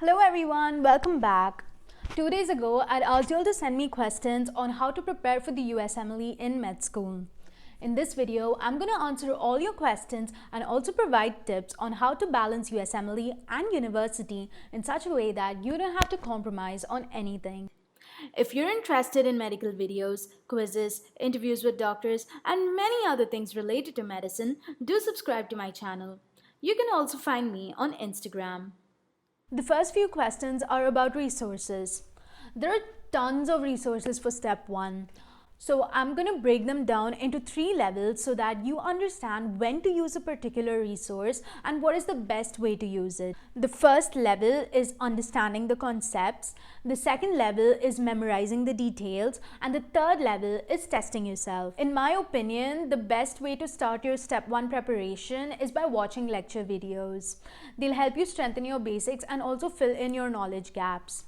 Hello everyone, welcome back. 2 days ago, I'd asked you all to send me questions on how to prepare for the USMLE in med school. In this video, I'm going to answer all your questions and also provide tips on how to balance USMLE and university in such a way that you don't have to compromise on anything. If you're interested in medical videos, quizzes, interviews with doctors, and many other things related to medicine, do subscribe to my channel. You can also find me on Instagram. The first few questions are about resources. There are tons of resources for step 1. So I'm going to break them down into 3 levels so that you understand when to use a particular resource and what is the best way to use it. The first level is understanding the concepts, the second level is memorizing the details, and the third level is testing yourself. In my opinion, the best way to start your step 1 preparation is by watching lecture videos. They'll help you strengthen your basics and also fill in your knowledge gaps.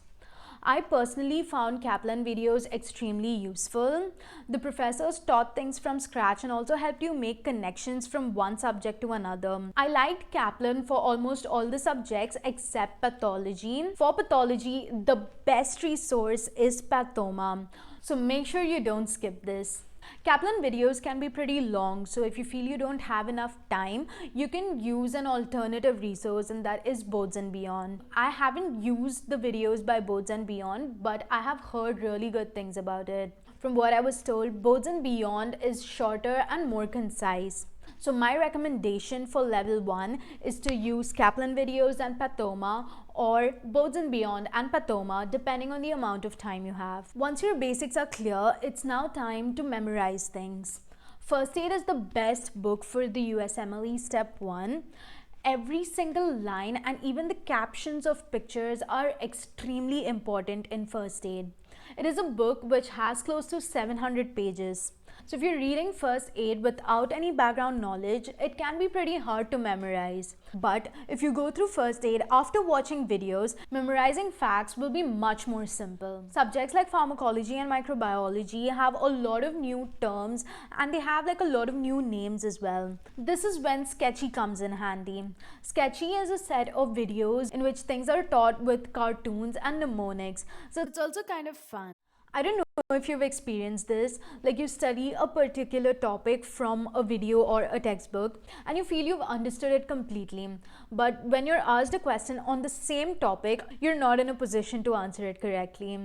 I personally found Kaplan videos extremely useful. The professors taught things from scratch and also helped you make connections from one subject to another. I liked Kaplan for almost all the subjects except pathology. For pathology, the best resource is Pathoma. So make sure you don't skip this. Kaplan videos can be pretty long, so if you feel you don't have enough time, you can use an alternative resource, and that is Boards and Beyond. I haven't used the videos by Boards and Beyond, but I have heard really good things about it. From what I was told, Boards and Beyond is shorter and more concise. So my recommendation for level 1 is to use Kaplan videos and Pathoma, or Boards and Beyond and Pathoma, depending on the amount of time you have. Once your basics are clear, it's now time to memorize things. First Aid is the best book for the USMLE Step 1. Every single line and even the captions of pictures are extremely important in First Aid. It is a book which has close to 700 pages. So if you're reading First Aid without any background knowledge, it can be pretty hard to memorize. But if you go through First Aid after watching videos, memorizing facts will be much more simple. Subjects like pharmacology and microbiology have a lot of new terms and they have like a lot of new names as well. This is when Sketchy comes in handy. Sketchy is a set of videos in which things are taught with cartoons and mnemonics. So it's also kind of fun. I don't know if you've experienced this, like you study a particular topic from a video or a textbook and you feel you've understood it completely, but when you're asked a question on the same topic, you're not in a position to answer it correctly.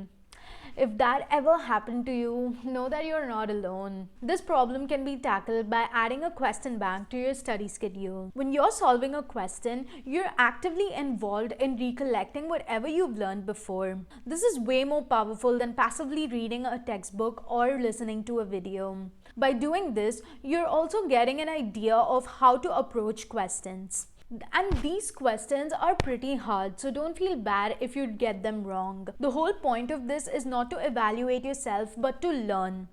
If that ever happened to you, know that you're not alone. This problem can be tackled by adding a question bank to your study schedule. When you're solving a question, you're actively involved in recollecting whatever you've learned before. This is way more powerful than passively reading a textbook or listening to a video. By doing this, you're also getting an idea of how to approach questions. And these questions are pretty hard, so don't feel bad if you get them wrong. The whole point of this is not to evaluate yourself, but to learn.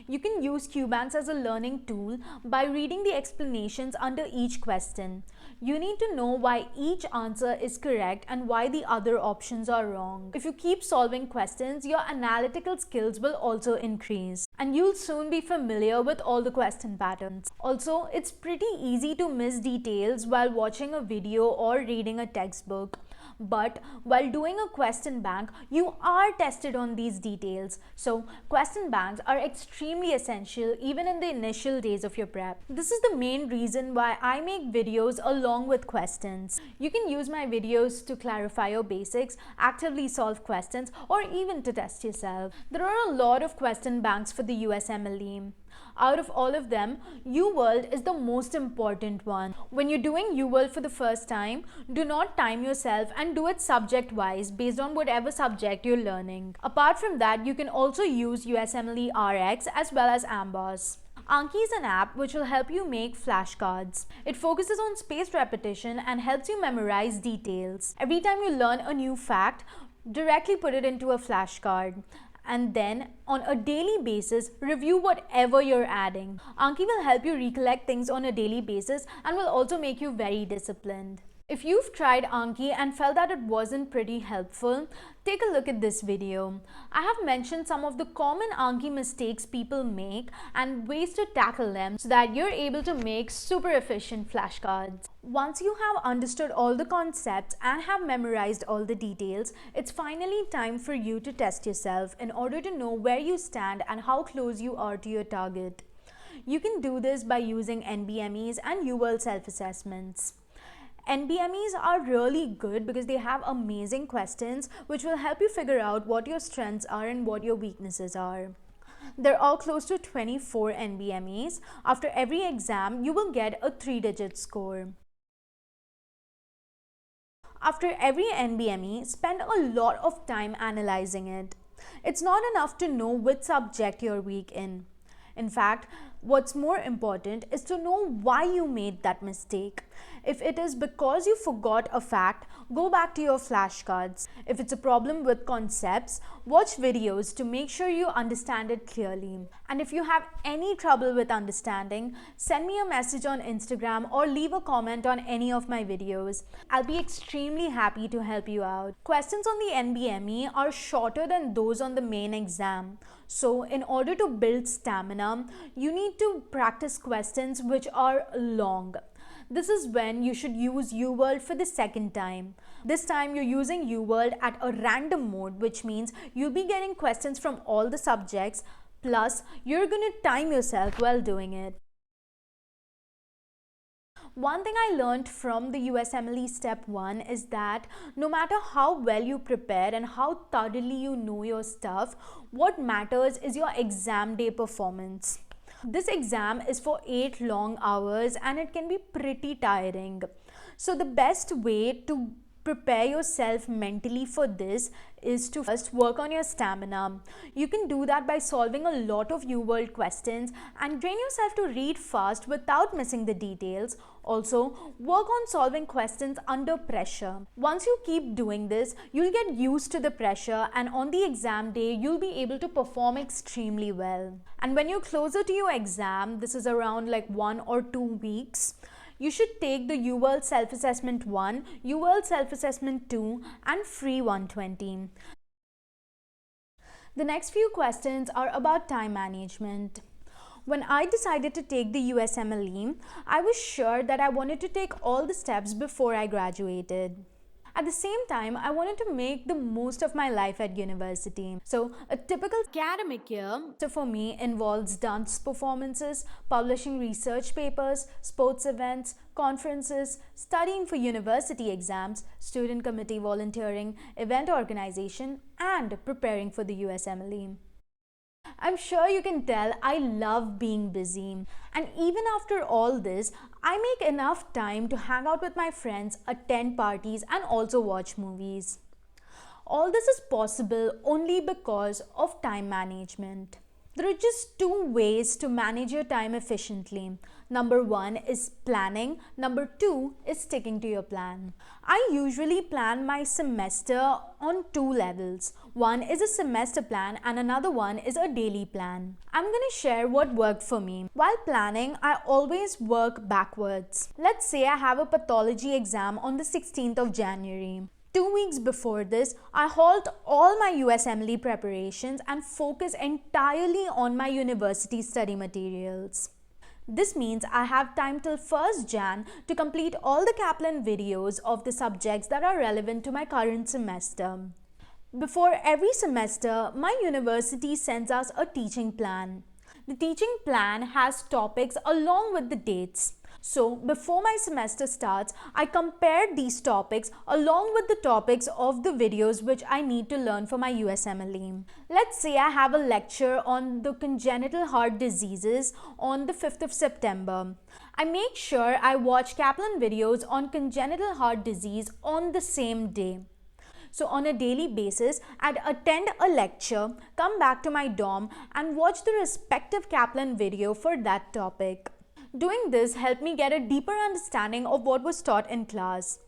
You can use QBanks as a learning tool by reading the explanations under each question. You need to know why each answer is correct and why the other options are wrong. If you keep solving questions, your analytical skills will also increase, and you'll soon be familiar with all the question patterns. Also, it's pretty easy to miss details while watching a video or reading a textbook. But while doing a question bank, you are tested on these details. So question banks are extremely essential even in the initial days of your prep. This is the main reason why I make videos along with questions. You can use my videos to clarify your basics, actively solve questions, or even to test yourself. There are a lot of question banks for the USMLE. Out of all of them, UWorld is the most important one. When you're doing UWorld for the first time, do not time yourself and do it subject-wise based on whatever subject you're learning. Apart from that, you can also use USMLE RX as well as Amboss. Anki is an app which will help you make flashcards. It focuses on spaced repetition and helps you memorize details. Every time you learn a new fact, directly put it into a flashcard. And then on a daily basis, review whatever you're adding. Anki will help you recollect things on a daily basis and will also make you very disciplined. If you've tried Anki and felt that it wasn't pretty helpful, take a look at this video. I have mentioned some of the common Anki mistakes people make and ways to tackle them so that you're able to make super efficient flashcards. Once you have understood all the concepts and have memorized all the details, it's finally time for you to test yourself in order to know where you stand and how close you are to your target. You can do this by using NBMEs and UWorld self-assessments. NBMEs are really good because they have amazing questions which will help you figure out what your strengths are and what your weaknesses are. There are close to 24 NBMEs. After every exam, you will get a 3-digit score. After every NBME, spend a lot of time analyzing it. It's not enough to know which subject you're weak in. In fact, what's more important is to know why you made that mistake. If it is because you forgot a fact, go back to your flashcards. If it's a problem with concepts, watch videos to make sure you understand it clearly. And if you have any trouble with understanding, send me a message on Instagram or leave a comment on any of my videos. I'll be extremely happy to help you out. Questions on the NBME are shorter than those on the main exam. So in order to build stamina, you need to practice questions which are long. This is when you should use UWorld for the second time. This time you're using UWorld at a random mode, which means you'll be getting questions from all the subjects, plus you're going to time yourself while doing it. One thing I learned from the USMLE Step 1 is that no matter how well you prepare and how thoroughly you know your stuff, what matters is your exam day performance. This exam is for 8 long hours and it can be pretty tiring. So the best way to prepare yourself mentally for this is to first work on your stamina. You can do that by solving a lot of UWorld questions and train yourself to read fast without missing the details. Also, work on solving questions under pressure. Once you keep doing this, you'll get used to the pressure, and on the exam day, you'll be able to perform extremely well. And when you're closer to your exam, this is around like 1 or 2 weeks, you should take the UWorld Self-Assessment 1, UWorld Self-Assessment 2 and Free 120. The next few questions are about time management. When I decided to take the USMLE, I was sure that I wanted to take all the steps before I graduated. At the same time, I wanted to make the most of my life at university. So a typical academic year for me involves dance performances, publishing research papers, sports events, conferences, studying for university exams, student committee volunteering, event organization, and preparing for the USMLE. I'm sure you can tell I love being busy, and even after all this, I make enough time to hang out with my friends, attend parties and also watch movies. All this is possible only because of time management. There are just 2 ways to manage your time efficiently. Number 1 is planning. Number 2 is sticking to your plan. I usually plan my semester on 2 levels. One is a semester plan and another one is a daily plan. I'm going to share what worked for me. While planning, I always work backwards. Let's say I have a pathology exam on the 16th of January. 2 weeks before this, I halt all my USMLE preparations and focus entirely on my university study materials. This means I have time till 1st Jan to complete all the Kaplan videos of the subjects that are relevant to my current semester. Before every semester, my university sends us a teaching plan. The teaching plan has topics along with the dates. So before my semester starts, I compare these topics along with the topics of the videos which I need to learn for my USMLE. Let's say I have a lecture on the congenital heart diseases on the 5th of September. I make sure I watch Kaplan videos on congenital heart disease on the same day. So on a daily basis, I'd attend a lecture, come back to my dorm and watch the respective Kaplan video for that topic. Doing this helped me get a deeper understanding of what was taught in class.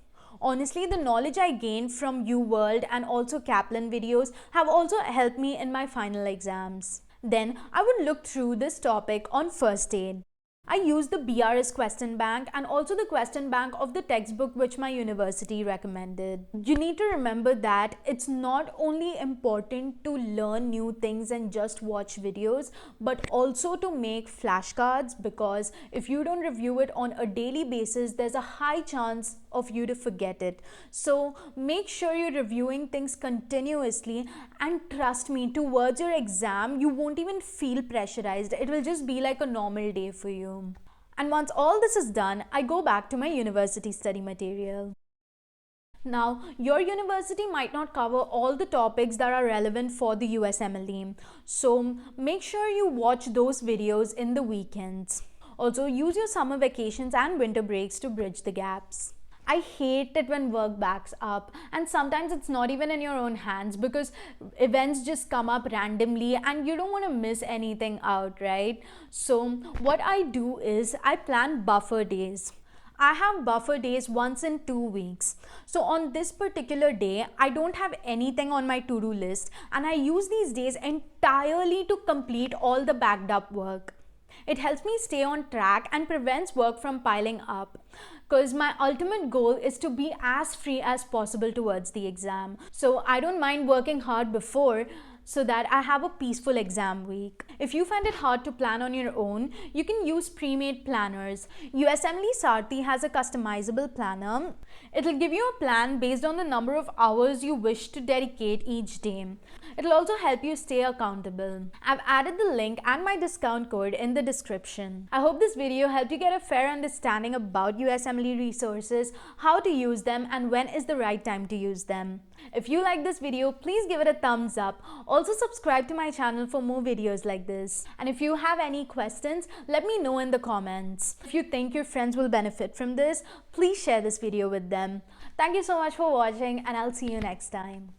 Honestly, the knowledge I gained from UWorld and also Kaplan videos have also helped me in my final exams. Then I would look through this topic on first aid. I use the BRS question bank and also the question bank of the textbook which my university recommended. You need to remember that it's not only important to learn new things and just watch videos, but also to make flashcards, because if you don't review it on a daily basis, there's a high chance of you to forget it. So make sure you're reviewing things continuously, and trust me, towards your exam, you won't even feel pressurized. It will just be like a normal day for you. And once all this is done, I go back to my university study material. Now, your university might not cover all the topics that are relevant for the USMLE, so make sure you watch those videos in the weekends. Also, use your summer vacations and winter breaks to bridge the gaps. I hate it when work backs up, and sometimes it's not even in your own hands because events just come up randomly and you don't want to miss anything out, right? So what I do is I plan buffer days. I have buffer days once in 2 weeks. So on this particular day, I don't have anything on my to-do list, and I use these days entirely to complete all the backed up work. It helps me stay on track and prevents work from piling up, because my ultimate goal is to be as free as possible towards the exam. So I don't mind working hard before so that I have a peaceful exam week. If you find it hard to plan on your own, you can use pre-made planners. USMLE Sarthi has a customizable planner. It'll give you a plan based on the number of hours you wish to dedicate each day. It'll also help you stay accountable. I've added the link and my discount code in the description. I hope this video helped you get a fair understanding about USMLE resources, how to use them, and when is the right time to use them. If you like this video, please give it a thumbs up. Also subscribe to my channel for more videos like this. And if you have any questions, let me know in the comments. If you think your friends will benefit from this, please share this video with them. Thank you so much for watching, and I'll see you next time.